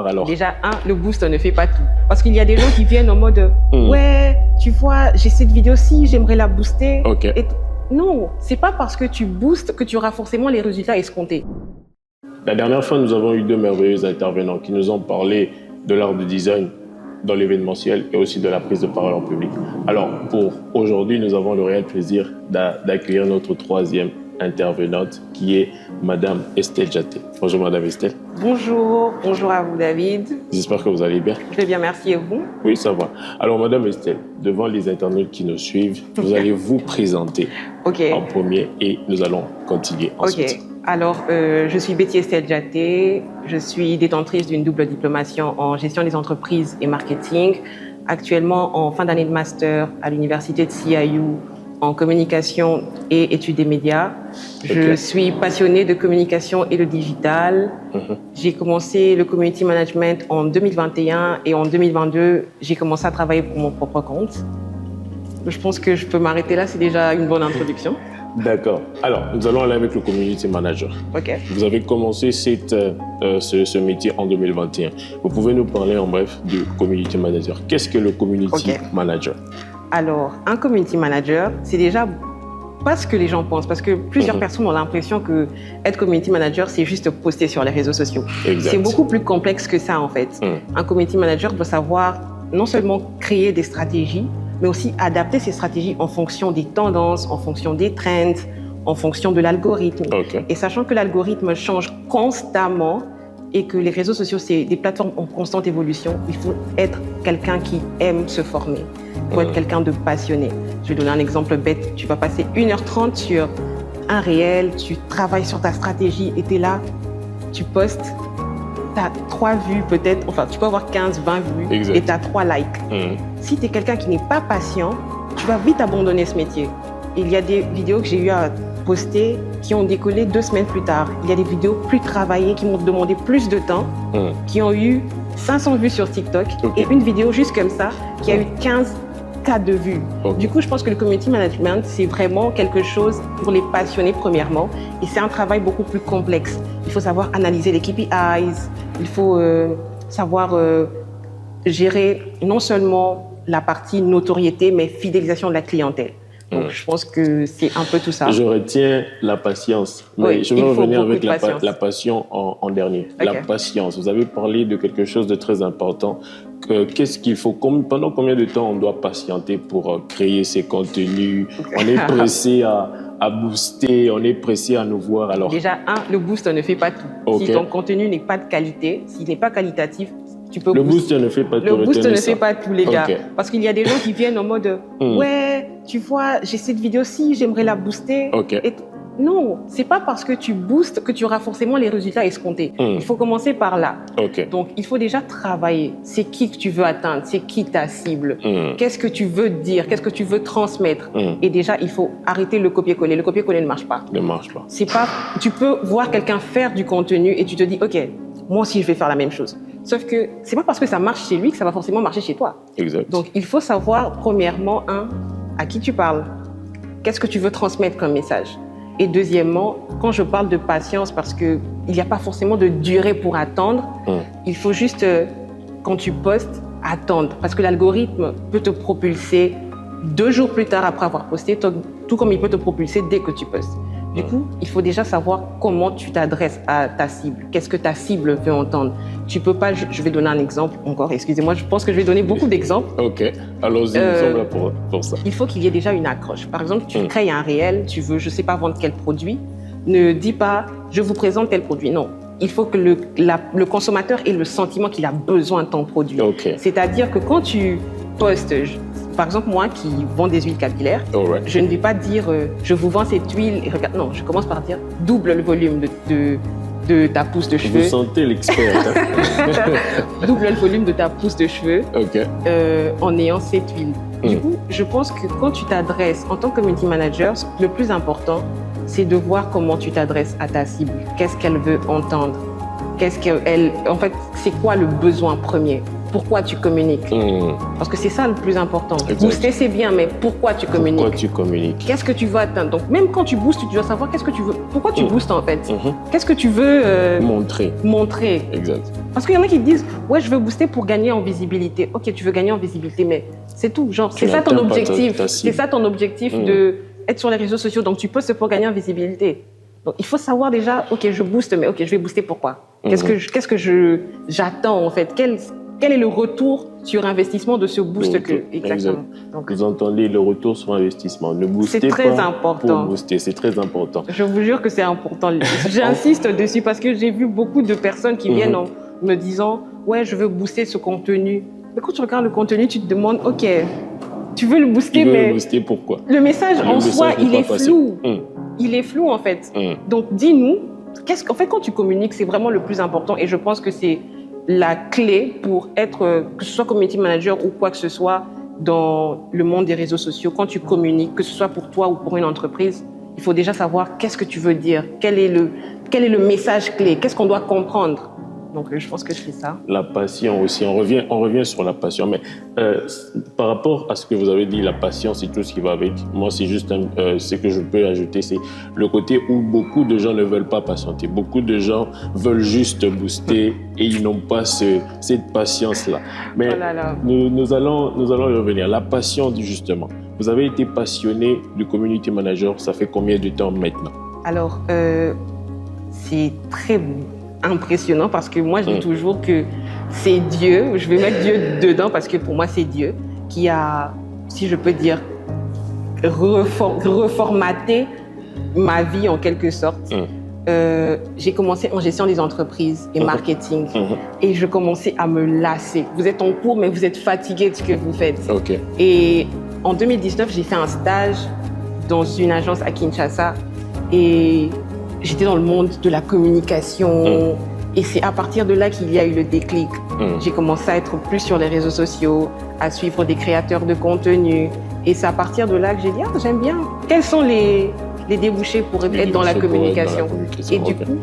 Alors, déjà, le boost ne fait pas tout. Parce qu'il y a des gens qui viennent en mode ouais, tu vois, j'ai cette vidéo-ci, j'aimerais la booster. Ok. Non, c'est pas parce que tu boostes que tu auras forcément les résultats escomptés. La dernière fois, nous avons eu deux merveilleux intervenants qui nous ont parlé de l'art du design dans l'événementiel et aussi de la prise de parole en public. Alors, pour aujourd'hui, nous avons le réel plaisir d'accueillir notre troisième intervenante qui est Madame Estelle Jaté. Bonjour Madame Estelle. Bonjour à vous David. J'espère que vous allez bien. Je vais bien, merci, et vous? Oui, ça va. Alors Madame Estelle, devant les internautes qui nous suivent, vous allez vous présenter en premier et nous allons continuer ensuite. Alors, je suis Betty Estelle Jaté, je suis détentrice d'une double diplomation en gestion des entreprises et marketing, actuellement en fin d'année de master à l'université de CIU en communication et études des médias. Je suis passionnée de communication et de digital. J'ai commencé le community management en 2021 et en 2022, j'ai commencé à travailler pour mon propre compte. Je pense que je peux m'arrêter là, c'est déjà une bonne introduction. D'accord. Alors, nous allons aller avec le community manager. Vous avez commencé ce métier en 2021. Vous pouvez nous parler en bref du community manager. Qu'est-ce que le community manager? Alors, un community manager, c'est déjà pas ce que les gens pensent, parce que plusieurs personnes ont l'impression que être community manager, c'est juste poster sur les réseaux sociaux. C'est beaucoup plus complexe que ça, en fait. Un community manager doit savoir non seulement créer des stratégies, mais aussi adapter ces stratégies en fonction des tendances, en fonction des trends, en fonction de l'algorithme. Et sachant que l'algorithme change constamment et que les réseaux sociaux, c'est des plateformes en constante évolution, il faut être quelqu'un qui aime se former. Il faut être quelqu'un de passionné. Je vais donner un exemple bête. Tu vas passer 1h30 sur un réel, tu travailles sur ta stratégie et tu es là, tu postes, tu as 3 vues peut-être, enfin tu peux avoir 15, 20 vues et tu as 3 likes. Si tu es quelqu'un qui n'est pas patient, tu vas vite abandonner ce métier. Il y a des vidéos que j'ai eu à poster qui ont décollé 2 semaines plus tard. Il y a des vidéos plus travaillées qui m'ont demandé plus de temps, qui ont eu 500 vues sur TikTok et une vidéo juste comme ça qui a eu 15 cas de vues. Du coup, je pense que le community management, c'est vraiment quelque chose pour les passionnés premièrement et c'est un travail beaucoup plus complexe. Il faut savoir analyser les KPIs, il faut savoir gérer non seulement la partie notoriété, mais fidélisation de la clientèle. Donc, je pense que c'est un peu tout ça. Je retiens la patience, mais je vais revenir avec la passion en dernier. La patience, vous avez parlé de quelque chose de très important. Qu'est-ce qu'il faut, pendant combien de temps on doit patienter pour créer ces contenus? On est pressé à booster, on est pressé à nous voir. Alors, déjà, le boost ne fait pas tout. Si ton contenu n'est pas de qualité, s'il n'est pas qualitatif, tu peux le boost ne fait pas tout. Le boost ne fait pas tout, les gars. Parce qu'il y a des gens qui viennent en mode ouais, tu vois, j'ai cette vidéo-ci, j'aimerais la booster. Et non, c'est pas parce que tu boostes que tu auras forcément les résultats escomptés. Il faut commencer par là. Donc, il faut déjà travailler. C'est qui que tu veux atteindre? C'est qui ta cible? Qu'est-ce que tu veux dire? Qu'est-ce que tu veux transmettre? Et déjà, il faut arrêter le copier-coller. Le copier-coller ne marche pas. Ne marche pas. C'est pas. Tu peux voir quelqu'un faire du contenu et tu te dis, OK, moi aussi, je vais faire la même chose. Sauf que c'est pas parce que ça marche chez lui que ça va forcément marcher chez toi. Donc, il faut savoir, premièrement, à qui tu parles? Qu'est-ce que tu veux transmettre comme message? Et deuxièmement, quand je parle de patience, parce qu'il n'y a pas forcément de durée pour attendre, il faut juste, quand tu postes, attendre. Parce que l'algorithme peut te propulser 2 jours plus tard après avoir posté, tout comme il peut te propulser dès que tu postes. Du coup, il faut déjà savoir comment tu t'adresses à ta cible. Qu'est-ce que ta cible veut entendre? Tu peux pas, je vais donner un exemple encore, excusez-moi, je pense que je vais donner beaucoup d'exemples. Allons-y, nous sommes là pour ça. Il faut qu'il y ait déjà une accroche. Par exemple, tu crées un réel, tu veux, je sais pas, vendre quel produit. Ne dis pas, je vous présente tel produit. Non. Il faut que le consommateur ait le sentiment qu'il a besoin de ton produit. C'est-à-dire que quand tu postes, par exemple, moi qui vends des huiles capillaires, je ne vais pas dire je vous vends cette huile et regarde. Non, je commence par dire double le volume de ta pousse de cheveux. Vous sentez l'expert. Double le volume de ta pousse de cheveux en ayant cette huile. Du coup, je pense que quand tu t'adresses en tant que community manager, le plus important, c'est de voir comment tu t'adresses à ta cible. Qu'est-ce qu'elle veut entendre? En fait, c'est quoi le besoin premier? pourquoi tu communiques. Parce que c'est ça le plus important. Booster, c'est bien, mais pourquoi tu communiques? Pourquoi tu communiques? Qu'est-ce que tu veux atteindre? Donc, même quand tu boostes, tu dois savoir qu'est-ce que tu veux. Pourquoi tu boostes, en fait? Qu'est-ce que tu veux montrer? Exact. Parce qu'il y en a qui disent, ouais, je veux booster pour gagner en visibilité. Ok, tu veux gagner en visibilité, mais c'est tout. Genre, c'est ça ton objectif. C'est ça ton objectif d'être sur les réseaux sociaux. Donc, tu postes pour gagner en visibilité. Donc, il faut savoir déjà, ok, je booste, mais ok, je vais booster pourquoi? Qu'est-ce que j'attends, en fait? Quel est le retour sur investissement de ce boost exactement. Donc, vous entendez le retour sur investissement. Ne boostez pas très important. Pour booster, c'est très important. Je vous jure que c'est important. J'insiste dessus parce que j'ai vu beaucoup de personnes qui viennent en me disant « Ouais, je veux booster ce contenu. » Mais quand tu regardes le contenu, tu te demandes « Ok, tu veux le booster, mais… » le booster pourquoi? Le message en soi, il est flou. Il est flou, en fait. Donc, dis-nous, en fait, quand tu communiques, c'est vraiment le plus important et je pense que c'est la clé pour être, que ce soit community manager ou quoi que ce soit dans le monde des réseaux sociaux. Quand tu communiques, que ce soit pour toi ou pour une entreprise, il faut déjà savoir qu'est-ce que tu veux dire, quel est le message clé, qu'est-ce qu'on doit comprendre. Donc, je pense que c'est ça. La passion aussi, on revient sur la passion. Mais par rapport à ce que vous avez dit, la passion, c'est tout ce qui va avec. Moi, c'est juste ce que je peux ajouter, c'est le côté où beaucoup de gens ne veulent pas patienter. Beaucoup de gens veulent juste booster et ils n'ont pas cette patience-là. Mais nous allons revenir. La passion, justement. Vous avez été passionné de community manager, ça fait combien de temps maintenant? Alors, c'est très impressionnant parce que moi je dis toujours que c'est Dieu, je vais mettre Dieu dedans parce que pour moi c'est Dieu qui a, si je peux dire, reformaté ma vie en quelque sorte. J'ai commencé en gestion des entreprises et marketing et je commençais à me lasser. Vous êtes en cours mais vous êtes fatigué de ce que vous faites. Et en 2019 j'ai fait un stage dans une agence à Kinshasa et j'étais dans le monde de la communication et c'est à partir de là qu'il y a eu le déclic. J'ai commencé à être plus sur les réseaux sociaux, à suivre des créateurs de contenu et c'est à partir de là que j'ai dit « Ah, j'aime bien. Quels sont les débouchés pour être dans la communication ?» Et du coup,